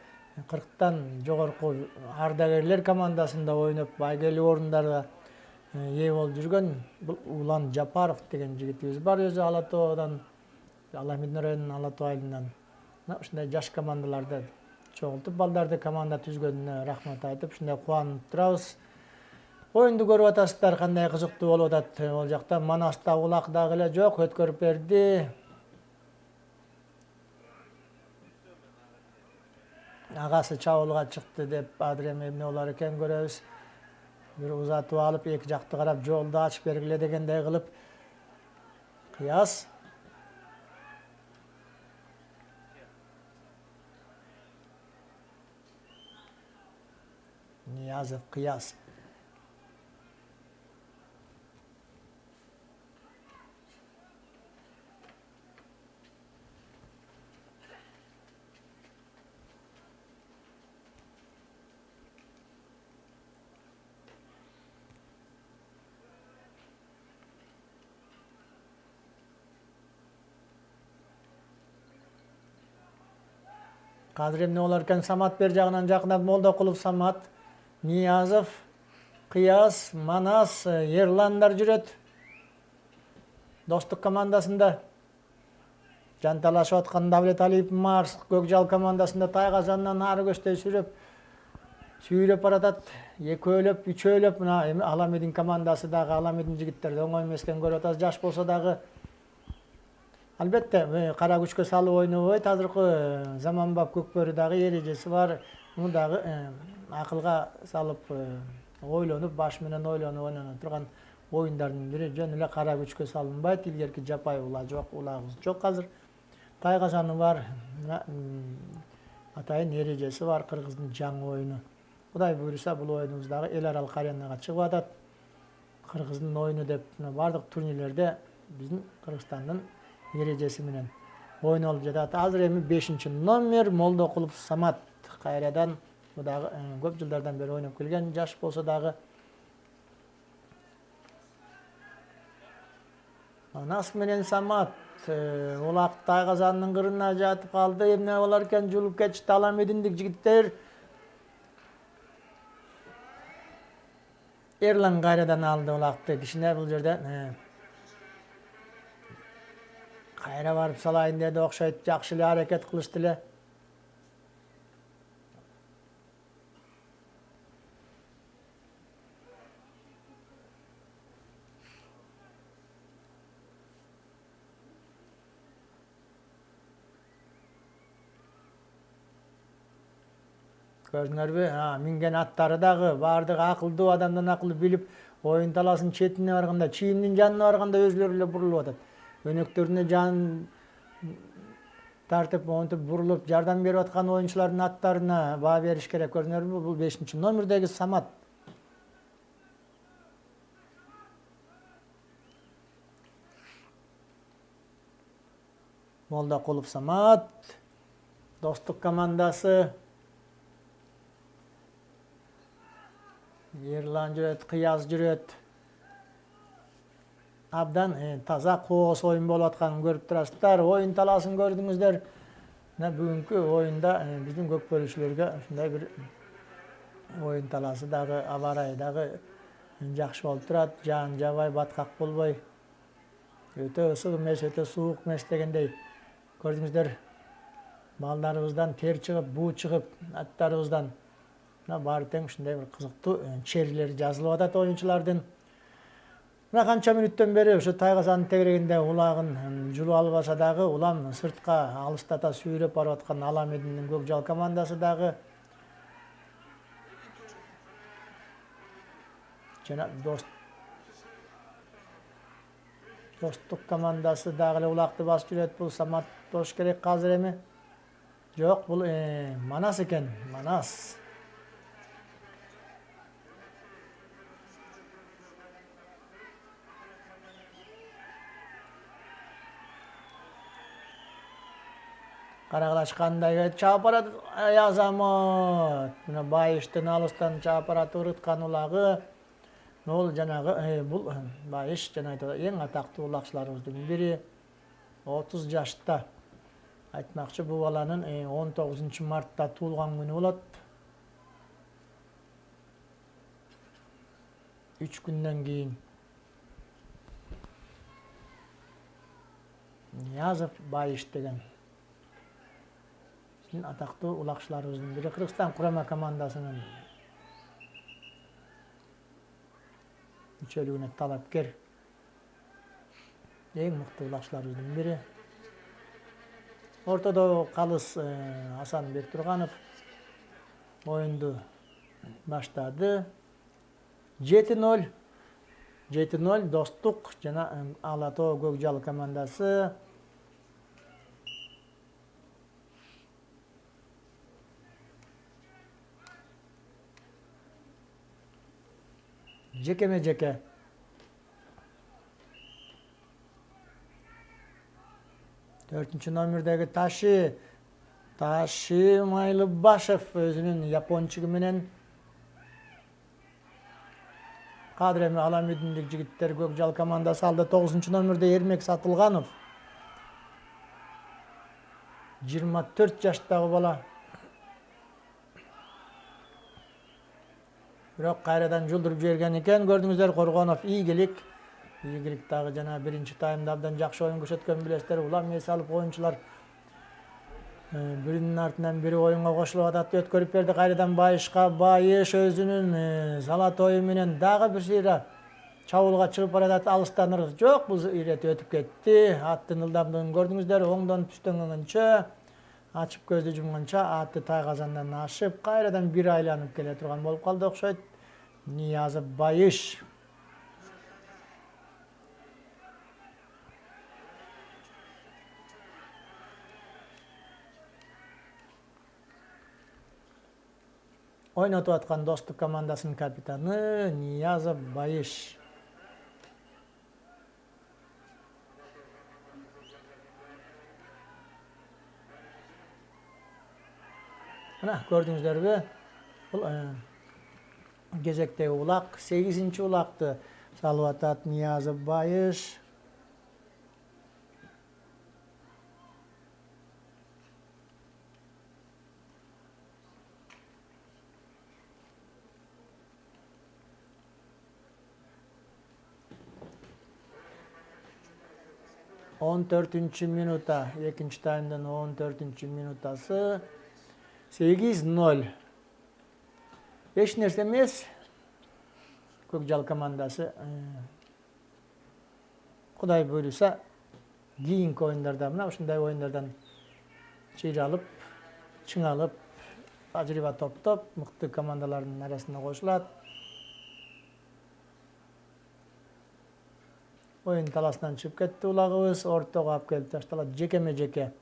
40тан жогорку ардагерлер командасында ойноп, байгелүү орундарга ээ болуп жүргөн бул Улан Жапаров деген жигитибиз бар. Өзү Ала Тоодан, Аламедин районунун Ала Тоо айылынан ушундай жаш командаларды чогултуп, балдарды команда түзгөнүнө рахмат айтып, ушундай кубанып турабыз. Оюнду көрүп атасыздар, кандай кызыктуу болуп атат. Ол жакта Манаста Улак дагы эле жок, өткөрүп берди. Агасы чабуулга чыкты деп азыр эми эмне болор экен көрөбүз. Бир узатып алып, эки жакты карап, жолду ачып бергиле дегендей кылып кыяс. Ниязов кыяс. Азыр эмне болор экен? Самат бер жагынан жакындап, Молдокулов Самат, Ниязов, Кыяс, Манас, Эрландар жүрөт. Достук командасында жанталашып аткан Давлет Алиев Марс Көкжал командасында Тайгазандан ары көчтөй сүйрөп баратат. Экөөлөп, үчөөлөп, мына эми Аламедин командасы дагы, Аламедин жигиттери оңой эмес экен көрүп атабыз. Жаш болсо дагы албетте кара күчкө салып ойнобойт. Азыркы заманбап көкбөрү дагы эрежеси бар. Муну дагы акылга салып, ойлонуп, баш менен ойлонуп ойнона турган оюндардын бири. Жөн эле кара күчкө салынбайт. Илгерки жапай ула жок, улагыбыз жок азыр. Тайгазаны бар. Атайын эрежеси бар кыргыздын жаңы оюну. Кудай буйруса бул оюнубуз дагы эл аралык аренага чыгып атат. Кыргыздын оюну деп бардык турнирлерде биздин Кыргызстандын эрежеси менен ойнолуп жатат. Азыр эми 5-номер Молдокулов Самат кайрадан бу дагы көп жылдардан бери ойноп келген, жаш болсо дагы. Манас менен Самат улак Тайгазандын кырына жатып калды. Эмне болар экен, жулуп кетишти Аламединдик жигиттер. Эрлан кайрадан алды улакты. Кичине бул жерде кайра барып салайын деди, окшойт. Жакшы эле аракет кылышты эле. Көрдүңөрбү? Минген аттары дагы баардыгы акылдуу, адамдан акылы билип, оюн талаасынын четине барганда, чийимдин жанына барганда өзүлөрү эле бурулуп атат. Өнөктөрүнө жан тартып, монтип бурулуп жардам берип аткан оюнчулардын аттарына баа бериш керек. Көрдүңөрбү? Бул 5-номердеги Самат. Молдокулов Самат, Достук командасы. Ерлан жүрөт, Кыяз жүрөт. Абдан таза коос оюн болуп атканын көрүп турасыздар. Оюн талаасын көрдүңүздөр. Бүгүнкү оюнда биздин көк бөлүүчүлөргө ушундай бир оюн талаасы дагы, аба ырайы дагы жакшы болуп турат. Жаан жабай, баткак болбой, өтө ысык эмес, өтө суук эмес дегендей. Көрдүңүздөр, балдарыбыздан тер чыгып, буу чыгып, аттарыбыздан баары тең ушундай бир кызыктуу черлери жазылып атат оюнчулардын. Мына канча мүнөттөн бери ушу Тайгазандын тегерегинде улагын жулуп албаса дагы, улам сыртка алыстата сүйрөп барып аткан Аламединдин Көкжал командасы дагы жана Достук командасы дагы эле улакты басып жүрөт. Бул Самат болуш керек азыр эми. Жок, бул Манас экен, Манас. Караглашкандай чаап барат Азамат. Мына Байыштын алыстан чаап барат, ырыткан улагы. Бул жанагы бул Байыш жана эң атактуу улагчыларыбыздын бири. 30 жашта. Айтмакчы, бул баланын 19-мартта туулган күнү болот. 3 күндөн кийин Ниязов Байыш деген атактуу улагчыларыбыздын бири. Кыргызстан курама командасынын мүчөлүгүнө талапкер. Эң мыкты улагчыларыбыздын бири. Ортодо калыс Асан Бектурганов оюнду баштады. 7-0. 7-0 Достук жана Ала Тоо Көкжал командасы. Жекеме-жеке. Төртүнчү номердеги Ташы Майлыбашев өзүнүн япончугу менен кадыр эми Аламединдик жигиттер Көкжал командасы алды. 9-номерде Эрмек Сатылганов. 24 жаштагы бала. Бирок кайрадан жулдуруп жиберген экен. Көрдүңүздөр, Коргонов ийгилик. Ийгилик дагы жана биринчи таймда абдан жакшы оюн көрсөткөн билесиздер. Улам эс алып оюнчулар биринин артынан бири оюнга кошулуп атат. Өткөрүп берди кайрадан Байышка. Байыш өзүнүн Залатою менен дагы бир сыйра чабуулга чыгып баратат. Алыстан ыргыз жок, бул ирети өтүп кетти. Аттын ылдамдыгын көрдүңүздөр. Оңдон түстөнгөнчө, ачып көздү жумганча аты Тайгазандан ашып, кайрадан бир айланып келе турган болуп калды окшойт. Ниязов Байыш. Ойнотуп аткан Достук командасынын капитаны Ниязов Байыш. Мына көрдүңүздөрбү? Бул кезектеги улак 8-нчи улакты салып атат Ниязов Байыш. Он төртүнчү минута, экинчи таймдын 14-нчү минутасы 8-0. Эч нерсе эмес. Көкжал командасы Кудай буйруса кийинки оюндарда мына ушундай оюндардан чыйралып, чыңалып, тажрыйба топтоп, мыкты командалардын арасына кошулат. Oyun talasынан чыгып кетти улагыбыз, ортого алып келип ташталат жекеме-жеке.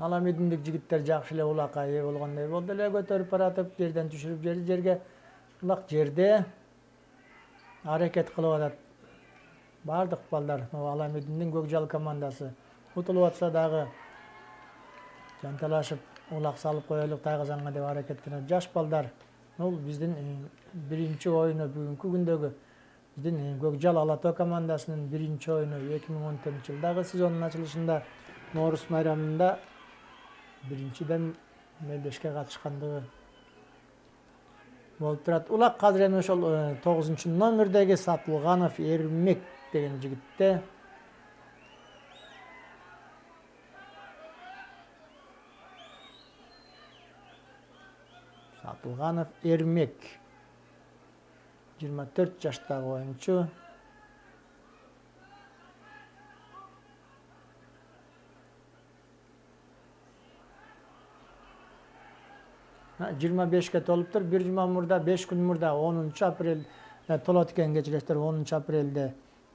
Аламединдик жигиттер жакшы эле улакка ээ болгондой болду эле, көтөрүп баратып, жерден түшүрүп жерге улак жерде аракет кылып атат. Бардык балдар, Аламединдин Көкжал командасы утулуп атса дагы жанталашып улак салып коелук Тайгазанга деп аракеттенет жаш балдар. Бул биздин биринчи оюну бүгүнкү күндөгү биздин Көкжал Ала Тоо командасынын биринчи оюну 2014-жылдагы сезондун ачылышында Нооруз майрамында биринчиден мелдешке катышкандыгы болуп турат. Улак азыр эми ошол 9-номердеги Сатылганов Эрмек деген жигитте. Сатылганов Эрмек 24 жаштагы оюнчу. Жыйырма бешке толуптур. Бир жума мурда, 5 күн мурда 10 апрель толот экен, кечириңиздер, 10 апрелде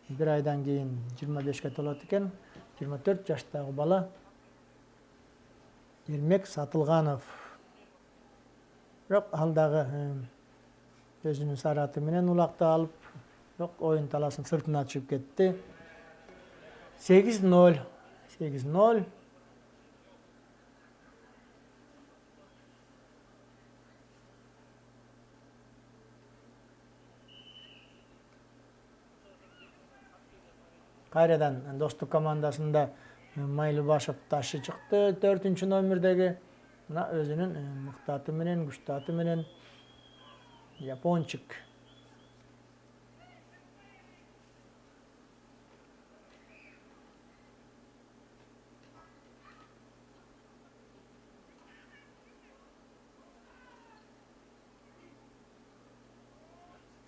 бир айдан кийин 25ке толот экен. 24 жаштагы бала Эрмек Сатылганов. Бирок ал дагы өзүнүн сараты менен улакты алып, бирок оюн таласын сыртына чыгып кетти. 8-0. 8-0. Кайрадан Достук командасында Майлыбашев ташы чыкты 4-номердеги. Мына өзүнүн мыкты аты менен, күчтүү аты менен Япончик.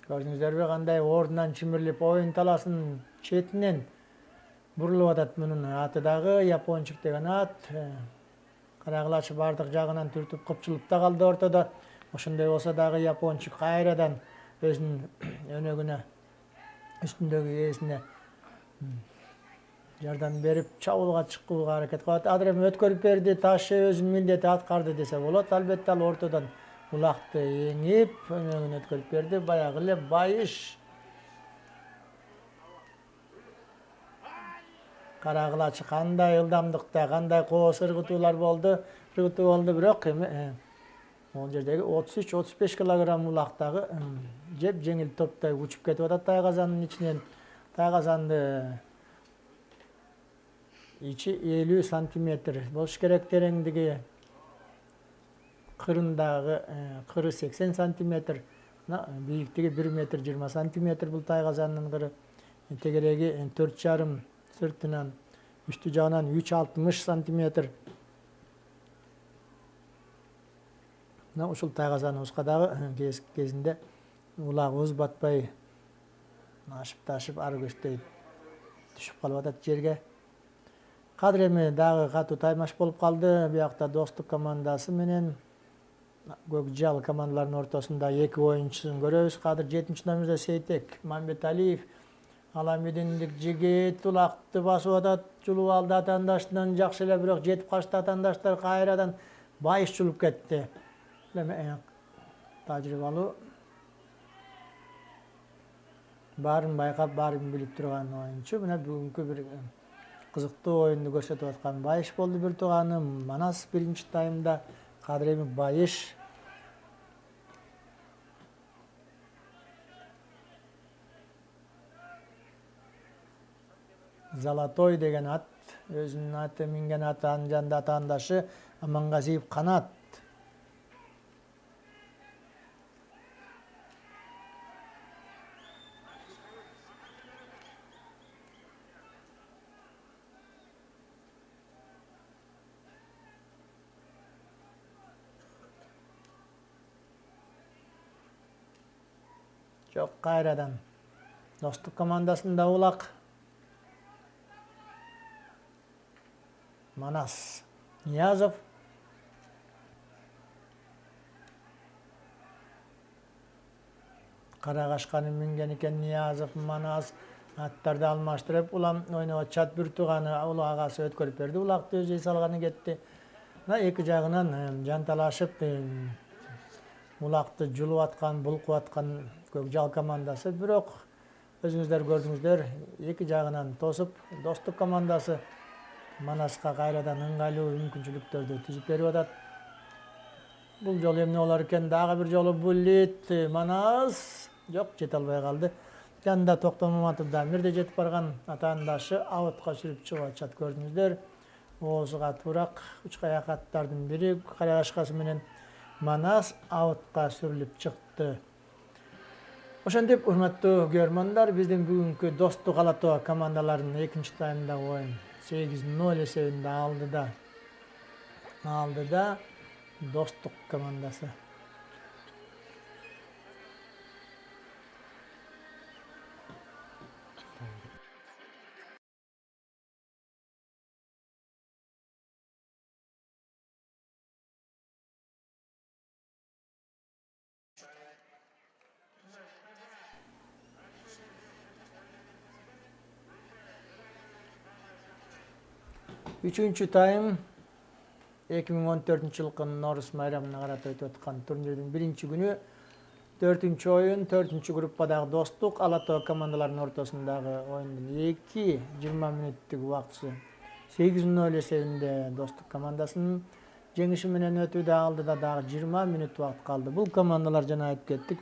Көрдүңүздөрбү кандай ордунан чимирлип оюн таласынын четинен бурулуп атат. Мунун аты дагы Япончик деген ат. Карагылачы бардык жагынан түртүп кыпчылып да калды ортодо. Ошондой болсо дагы Япончик кайрадан өзүнүн өнөгүнө, үстүндөгү ээсине жардам берип чабуулга чыкууга аракет кылат. Азыр эми өткөрүп берди, ташы өзүнүн милдети аткарды десе болот. Албетте ал ортодон улакты эңип, өнөгүн өткөрүп берди. Баягы эле Байыш. Карагылачы кандай ылдамдыкта, кандай кооз ыргытуулар болду, бирок эми ол жердеги 33-35 килограмм улактагы жеп жеңил топтой учуп кетип атат Тайгазандын ичинен. Тайгазанды ичи 50 сантиметр болуш керек, тереңдиги кырындагы кыры 80 сантиметр, бийиктиги 1 метр 20 сантиметр бул Тайгазандын кыры. Тегереги 4,5 сыртынан, үстү жагынан 3,60 сантиметр. Ушул Тайгазаныбызга дагы кезинде улагыбыз батпай ашып-ташып ары көздөй түшүп калып атат жерге. Кадыр эми дагы катуу таймаш болуп калды. Биякта Достук командасы менен Көкжал командаларынын ортосунда эки оюнчусун көрөбүз. Кадыр 7-номерде Сейтек Мамбеталиев Аламидиндик жигит улакты басып атат, жулуп алды атаандашынан жакшы эле, бирок жетип калышты атаандаштар кайрадан байыш жулуп кетти. Эми тажрыйбалуу, баарын байкап, баарын билип турган оюнчу. Мына бүгүнкү бир кызыктуу оюнду көрсөтүп аткан Байыш болду бир тууганы. Манас биринчи таймда, Кадыр эми Байыш. Золотой деген ат, өзүнүн аты минген атанын жанында атаандашы Амангазиев Канат. Жок, кайрадан Достук командасында улак. Манас Ниязов. Карагашканы минген экен Ниязов. Манас аттарды алмаштырып улам ойноп атышат. Бир тууганы улуу агасы өткөрүп берди. Улакты өзү салганы кетти. Мына эки жагынан жанталашып улакты жулуп аткан, булкуп аткан Көкжал командасы. Бирок өзүңүздөр көрдүңүздөр, эки жагынан тосуп, Достук командасы Манаска кайрадан ыңгайлуу мүмкүнчүлүктөрдү түзүп берип атат. Бул жолу эмне болор экен? Дагы бир жолу булит. Манас жок, жете албай калды. Жанында Токтом Маматов да бирде жетип барган атаандашы аутка сүрүп чыгып атышат, көрдүңүздөр. Оозуга турак үч каяк аттардын бири Карагашкасы менен Манас аутка сүрүлүп чыкты. Ошентип, урматтуу көрөрмандар, биздин бүгүнкү Достук Ала-Тоо командаларынын экинчи таймдагы оюн 8-0 эсебинде алдыда Достук командасы. Үчүнчү тайм 2014-жылкы Норус майрамына карата өтүп аткан турнирдин биринчи күнү. 4-чү оюн, 4-чү группадагы Достук Ала-Тоо командаларынын ортосундагы оюндун 20 мүнөттүк убактысы 8-0 эсебинде Достук командасынын жеңиши менен өтүүдө. Алдыда дагы 20 мүнөт убакыт калды. Бул командалар жана айтып кеттик.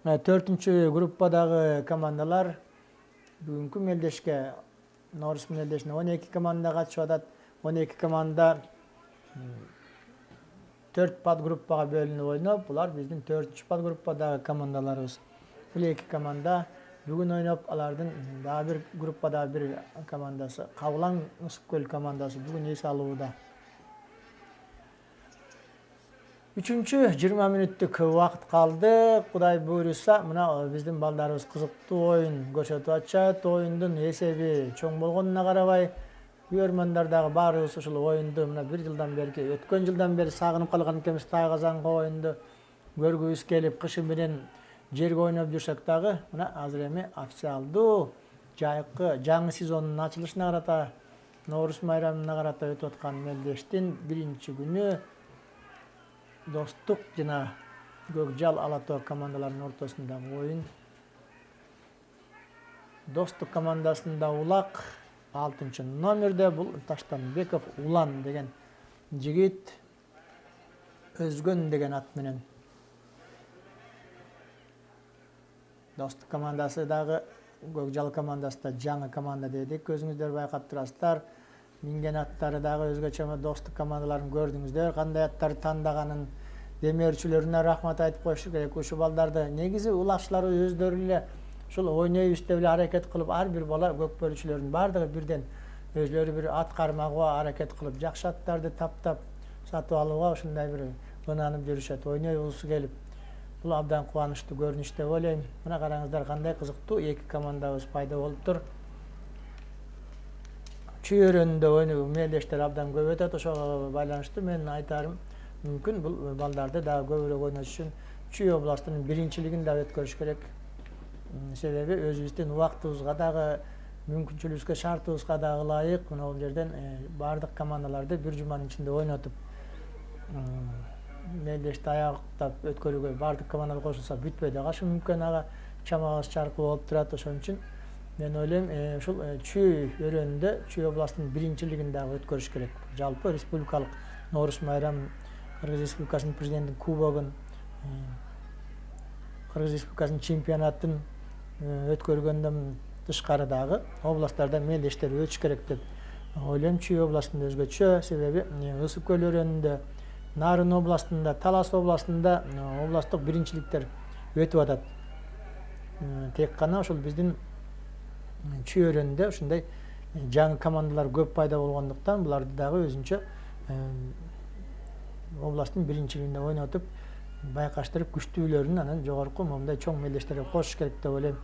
4-чү группадагы командалар бүгүнкү мелдешке Норус мелдешине 12 команда катышып атат. 12 команда 4 подгруппага бөлүнүп ойноп, булар биздин 4-чү подгруппадагы командаларыбыз. Бул 2 команда бүгүн ойноп, алардын дагы бир группадагы бир командасы, Кабылаң Ысык-Көл командасы бүгүн эс алууда. 3-20 мүнөттүк убакыт калды. Кудай буйруса, мына биздин балдарыбыз кызыктуу оюн көрсөтүп атышат. Оюндун эсеби чоң болгонуна карабай, көрөрмандар дагы баарыбыз ушул оюнду мына бир жылдан бери, өткөн жылдан бери сагынып калган экенбиз. Тайгазанга оюнду көргүбүз келип, кышы менен жерге ойноп жүрсөк дагы, мына азыр эми официалдуу жайкы жаңы сезондун ачылышына карата, Норус майрамына карата өтүп аткан мелдештин биринчи күнү Достук жана Көкжал Ала-Тоо командаларынын ортосундагы оюн. Достук командасында улак 6-номерде, бул Таштанбеков Улан деген жигит, Өзгөн деген ат менен. Достук командасы дагы Көкжал командасы да жаңы команда дедик. Өзүңүздөр байкап турасыздар. Минген аттары дагы өзгөчө. Достук командаларын көрдүңүздөр. Кандай аттарды тандаганын демөөрчүлөрүнө рахмат айтып коюш керек. Ушул балдарды негизи улакчылар өздөрү эле ушул ойнойбуз деп эле аракет кылып, ар бир бала көкпөрүүчүлөрдүн баардыгы бирден өзлөрү бир ат кармагыга аракет кылып, жакшы аттарды таптап сатып алууга ушундай бир ынанып жүрүшөт, ойнойбуз келип. Бул абдан кубанычтуу көрүнүш деп ойлойм. Мына караңыздар, кандай кызыктуу эки командабыз пайда болуптур. Чүйөрөндө ойноо мелдештер абдан көп өтөт. Ошого байланыштуу менин айтарым, мүмкүн бул балдарды дагы көбүрөөк ойнотуш үчүн Чүй областынын биринчилигин дагы өткөрүш керек. Себеби өзүбүздүн убактыбызга дагы мүмкүнчүлүгүбүзгө шартыбызга дагы ылайык мына бул жерден баардык командаларды бир жуманын ичинде ойнотуп мелдешти аяктап өткөрүүгө баардык командалар кошулса бүтпөй да калышы мүмкүн, ага чамабыз чаркы болуп турат. Ошон үчүн мен ойлойм ушул Чүй өрөөнүндө Чүй областынын биринчилигин дагы өткөрүш керек. Жалпы республикалык Нооруз майрамын, Кыргыз Республикасынын президенттин кубогун, Кыргыз Республикасынын чемпионатын өткөргөндөн тышкары дагы областтарда мелдештер өтүш керек деп ойлойм. Чүй областында өзгөчө, себеби Ысык көл өрөөнүндө, Нарын областында, Талас областында областтык биринчиликтер өтүп атат. Тек гана ошол биздин Чүй өрөөнүндө ушундай жаңы командалар көп пайда болгондуктан буларды дагы өзүнчө областтын биринчилигинде ойнотуп, байкаштырып күчтүүлөрүн анан жогорку момундай чоң мелдештерге кошуш керек деп ойлойм.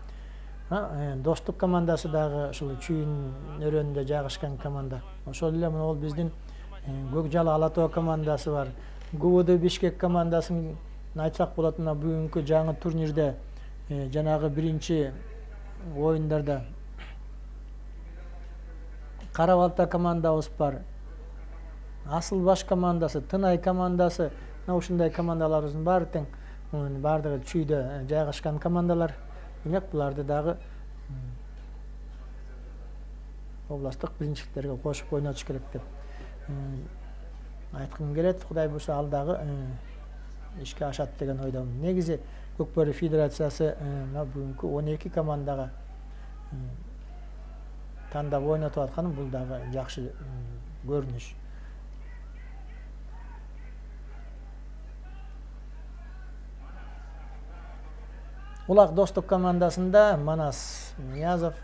Достук командасы дагы ушул Чүйүн өрөөнүндө жайгашкан команда. Ошол эле мына бул биздин Көкжал Ала Тоо командасы бар. ГУВД Бишкек командасын айтсак болот, мына бүгүнкү жаңы турнирде жанагы биринчи оюндарда Кара Балта командабыз бар. Асыл Баш командасы, Тынай командасы, ушундай командаларыбыздын баары тең баардыгы Чүйдө жайгашкан командалар. Демек буларды дагы областтык биринчиликтерге кошуп ойнотуш керек деп айткым келет. Кудай буйрса ал дагы ишке ашат деген ойдомун. Негизи Көкбөрү федерациясы бүгүнкү 12 командага тандап ойнотуп атканы бул дагы жакшы көрүнүш. Улак достук командасында Манас Ниязов,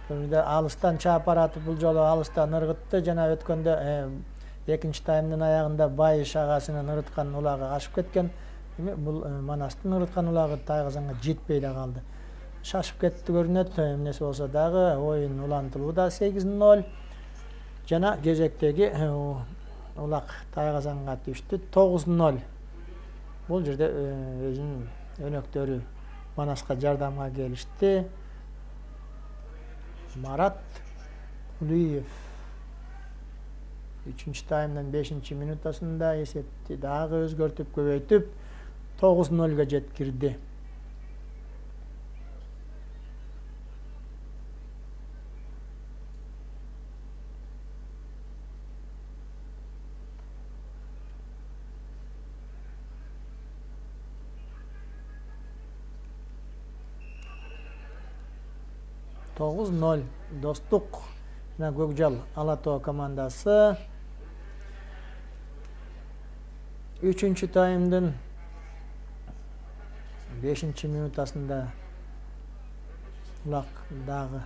алыстан чаап баратып, бул жолу алыстан ыргытты. Жана өткөндө экинчи таймдын аягында Байыш агасынын ырыткан улагы ашып кеткен. Бул Манастын ырыткан улагы Тайгазанга жетпей да калды. Шашып кетти көрүнөт. Эмнеси болсо дагы оюн улантылууда 8-0. Жана кезектеги улак Тайгазанга түштү 9-0. Бул жерде өзүнүн өнөктөрү Манаска жардамга келишти. Марат Кулиев 3-чү таймдын 5-чи минутасында эсепти дагы өзгөртүп көбөйтүп 9-0 жеткирди. Достук жана Көкжал Ала Тоо командасы 3-чү таймдын 5-чи минутасында улак дагы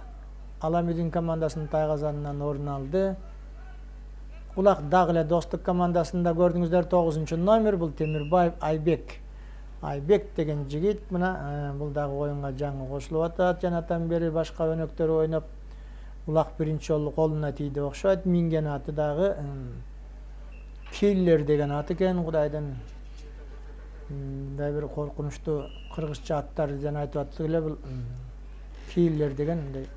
Аламидин командасынын Тайгазанынан орун алды. Улак дагы эле Достук командасында көрдүңүздөр 9-чу номер, бул Темирбаев Айбек деген жигит. Мына бул дагы оюнга жаңы кошулуп атат. Жанатан бери башка өнөктөр ойноп улак биринчи жолу колуна тийди окшойт. Минген аты дагы Киллер деген ат экен. Кудайдын мындай бир коркунучтуу кыргызча аттар деген айтып аттык эле. Бул Киллер деген мындай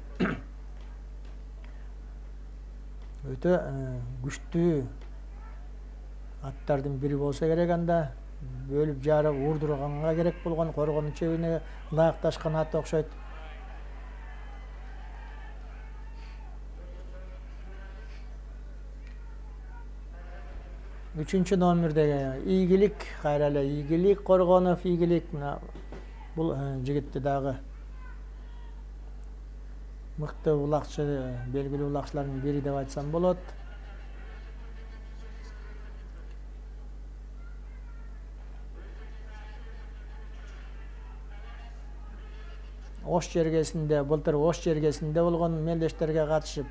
өтө күчтүү аттардын бири болсо керек. Анда бөлүп жарып урдурганга керек болгон коргонун чебине ылайыкташкан ат окшойт. Үчүнчү номердеги Ийгилик, кайра эле Ийгилик, Коргонов Ийгилик. Мына бул жигитти дагы мыкты улакчы, белгилүү улакчылардын бири деп айтсам болот. Ош жергесинде, былтыр Ош жергесинде болгон мелдештерге катышып,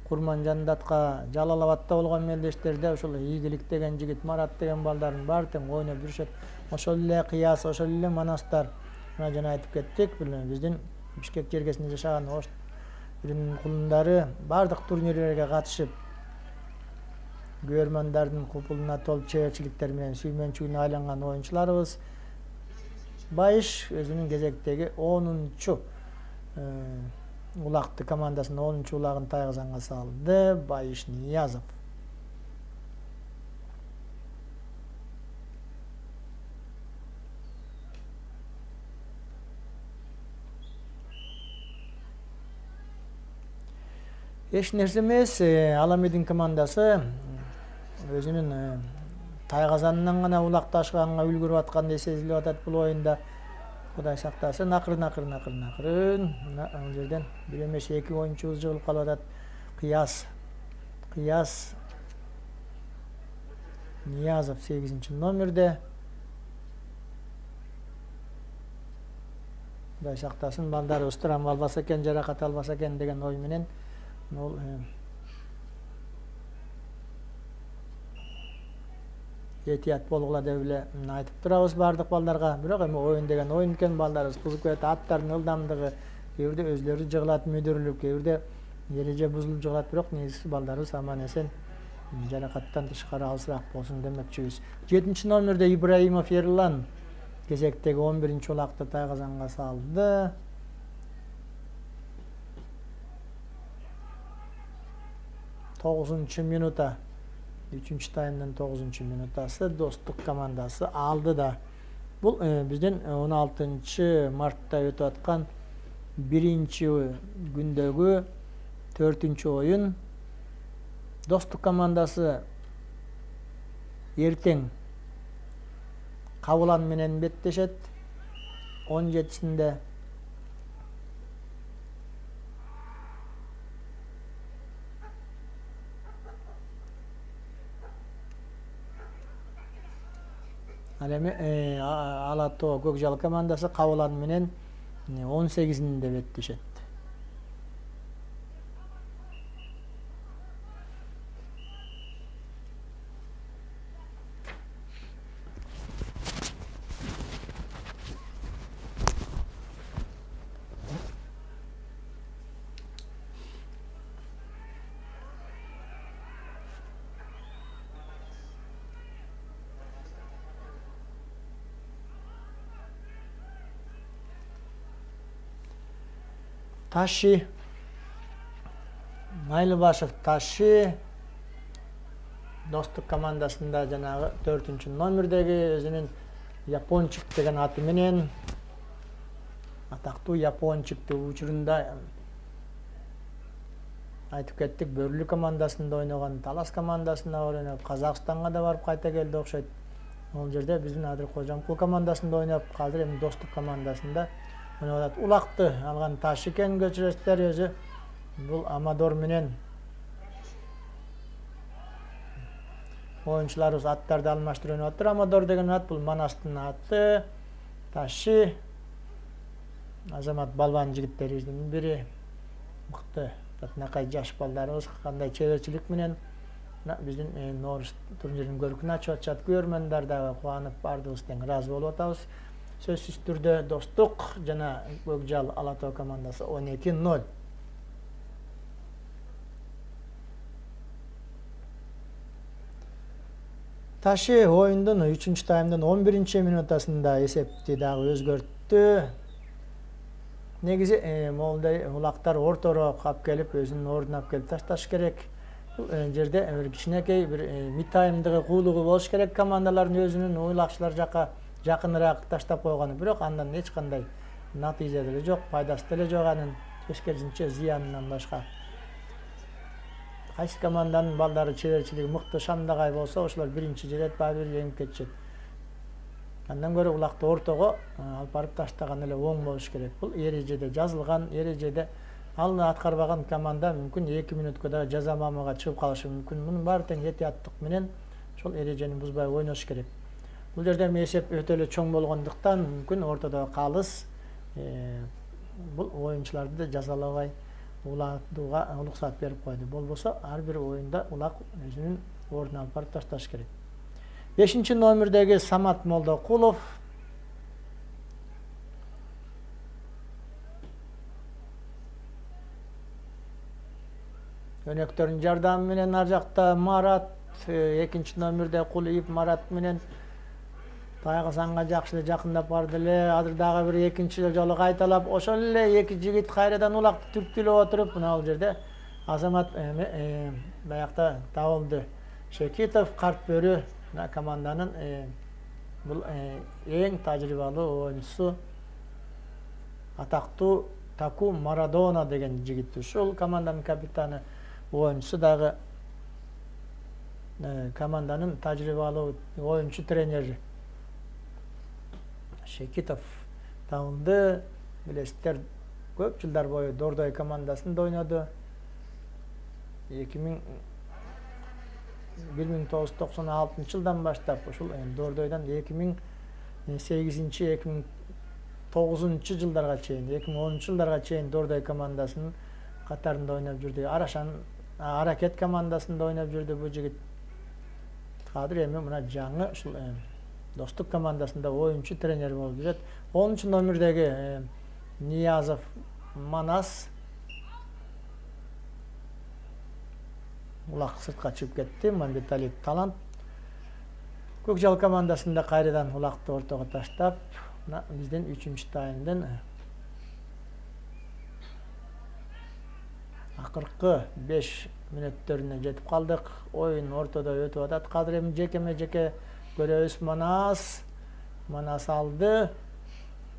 Курманжандатка, Жалал-Абадта болгон мелдештерде ушул Ийгилик деген жигит, Марат деген балдардын баары тең ойноп жүрүшөт. Ошол эле Кыяс, ошол эле Манастар. Жана айтып кеттик, биздин Бишкек жергесинде жашаган Ош Биринин кулундары бардык турнирлерге катышып, көрөрмөндөрдүн купулуна толуп чеберчиликтер менен сүймөнчүгүнө айланган оюнчуларыбыз. Байыш өзүнүн кезектеги 10-чу улакты командасынын 10-чу улагын Тайгазанга салды. Байыш Ниязов. Эч нерсе эмес, Аламедин командасы өзүнүн Тайгазанынан гана улакташганга үлгүрүп аткандай сезилип атат бул оюнда. Кудай сактасын, акырын. Ал жерден бир эмес 2 оюнчубуз жыгылып калып атат. Кыяс Ниязов 8-чи номерде. Кудай сактасын, балдарыбыз травма албаса экен, жаракат албаса экен деген ой менен ол этият болгула деп эле айтып турабыз бардык балдарга. Бирок эми оюн деген оюн экен, балдарыбыз кызык көрөт. Аттардын ылдамдыгы кээ бирде өзлөрү жыгылат, мүдүрүлүп, кээ бирде эреже бузулуп жыгылат, бирок негизгиси балдарыбыз аман эсен жаракаттан тышкары алысыраак болсун демекчибиз. 7-чи номерде Ибраимов Ерлан кезектеги 11-чи улакты Тайгазанга салды. 9-чу минута, 3-чү таймдын 9-чу минутасы Достук командасы алды да. Бул биздин 16 мартта өтүп аткан 1-чи күндөгү 4-чү оюн. Достук командасы эртең Кабылан менен беттешет 17-синде. Ал эми Ала Тоо Көкжал командасы Кабылан менен 18-синде беттешет. Taşi Майлыбашев Taşi Достук командасында жанагы 4-чү номердеги өзүнүн Япончик деген аты менен атактуу Япончикти учурунда айтып кеттик, Бөрлү командасында ойногон, Талас командасында ойноп, Казакстанга да барып кайта келди окшойт. Ол жерде биздин Адыр Кожомкул командасында ойноп, азыр эми Достук командасында ойноп. Улакты алган Taşi экен көчүрөсүлөр өзү. Бул Амадор менен оюнчуларыбыз аттарды алмаштырып ойноп атыр. Амадор деген ат бул Манастын аты. Taşi Азамат балбан жигиттерибиздин бири. Мыкты татынакай жаш балдарыбыз кандай чеберчилик менен биздин Нооруз турниринин көркүн ачып атышат. Көрөрмөндөр дагы кубанып, бардыгыбыз тең ыраазы болуп атабыз. Сөзсүз түрдө Достук жана Көкжал Ала Тоо командасы 12-0. Taşi оюндун 3-чү таймдын 11-чи минутасында эсепти дагы өзгөрттү. Негизи моундай улактар ортороок алып келип, өзүнүн ордуна алып келип ташташ керек. Бул жерде бир кичинекей бир мид таймдыгы, куулугу болуш керек командалардын өзүнүн уйлакчылар жака жакыныраак таштап койгону. Бирок андан эч кандай натыйжа деле жок, пайдасы деле жок, анын тескерисинче зыянынан башка. Кайсы команданын балдары чеберчилиги мыкты шамдагай болсо, ошолор биринчи жерет баары бир жеңип кетишет. Андан көрө улакты ортого алып барып таштаган эле оң болуш керек. Бул эрежеде жазылган, эрежеде ал аткарбаган команда мүмкүн 2 минутка да жаза маамага чыгып калышы мүмкүн. Мунун баары тең этияттык менен ошол эрежени бузбай ойнош керек. Бул жерде эсеп өтө эле чоң болгондуктан мүмкүн ортодо калыс бул оюнчуларды да жазалабай улантууга уруксат берип койду. Болбосо ар бир оюнда улак өзүнүн ордуна алып барып ташташ керек. 5-чи номердеги Самат Молдокулов өнөктөрүн жардамы менен ар жакта Марат, экинчи номерде Кулиев Марат менен тайгы санга жакшы эле жакындап барды эле. Азыр дагы бир экинчи жолу кайталап ошол эле эки жигит кайрадан улакты түрткүлөп отуруп мына бул жерде Азамат баягыда табылды. Шекитов Карпбөрү команданын бул эң тажрыйбалуу оюнчусу атактуу Таку Марадона деген жигит. Ушул команданын капитаны, оюнчусу дагы команданын тажрыйбалуу оюнчу тренери Шекитов табылды. Билесиздер, көп жылдар бою Дордой командасында ойноду. 1996 жылдан баштап ушул Дордойдон 2008-2009 жылдарга чейин, 2010 жылдарга чейин Дордой командасынын катарында ойноп жүрдү. Арашан Аракет командасында ойноп жүрдү бул жигит. Азыр эми мына жаңы ушул Достук командасында оюнчу тренер болуп жүрөт. 10 номердеги Ниязов Манас улак сыртка чыгып кетти. Мамбеталиев Талант Көкжал командасында кайрадан улакты ортого таштап, биздин 3-чү таймдын акыркы 5 мүнөттөрүнө жетип калдык. Оюн ортодо өтүп атат. Азыр эми жеке көрөбүз. Манас алды.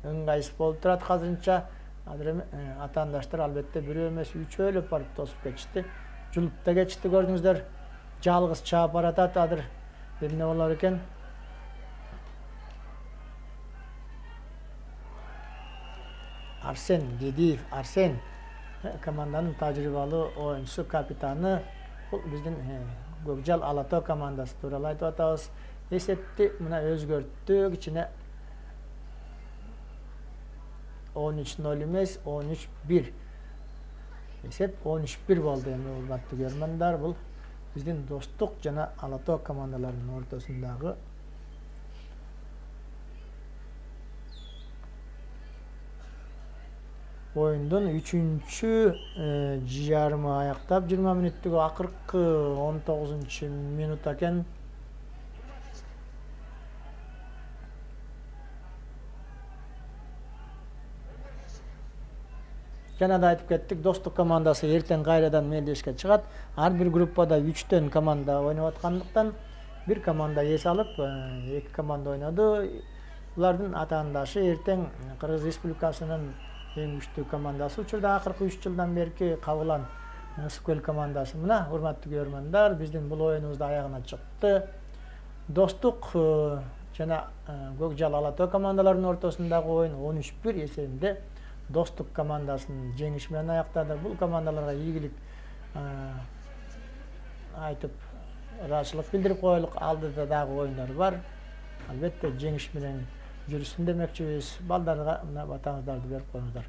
Ыңгайсыз болуп турат азырынча. Азыр эми атаандаштар албетте бирөө эмес 3-өлөп барып тосуп кетишти. Жулупта кетишти, көрдүңүздөр. Жалгыз чаап баратат. Азыр эмне болор экен? Арсен Дедиев, Арсен команданын тажрыйбалуу оюнчусу, капитаны. Бул биздин Көкжал Алатоо командасы тууралуу айтып атабыз. Эсепти мына өзгөрттү, кичине 13-0 эмес, 13-1. Эсеп 13-1 болду эми, урматтуу көрөрмандар. Бул биздин Достук жана Алатоо командаларынын ортосундагы оюндун 3-чү жарымы аяктап, 20 мүнөттүк акыркы 19-мүнөт экен. Жана да айтып кеттик, Достук командасы эртең кайрадан мелдешке чыгат. Ар бир группада 3 команда ойноп аткандыктан бир команда эс алып, 2 команда ойноду. Булардын атаандашы эртең Кыргыз Республикасынын эң күчтүү командасы, учурда акыркы 3 жылдан берки Кабылан Ысыккөл командасы. Мына урматтуу көрөрмандар, биздин бул оюнубуз да аягына чыкты. Достук жана Көкжал Алатоо командаларынын ортосундагы оюн 13-1 эсебинде Достук командасынын жеңиши менен аяктады. Бул командаларга ийгилик айтып, ыраазычылык билдирип коелук. Алдыда дагы оюндар бар. Албетте жеңиш менен жүрүсүн демекчибиз. Балдарга мына батаңыздарды берип коюңуздар.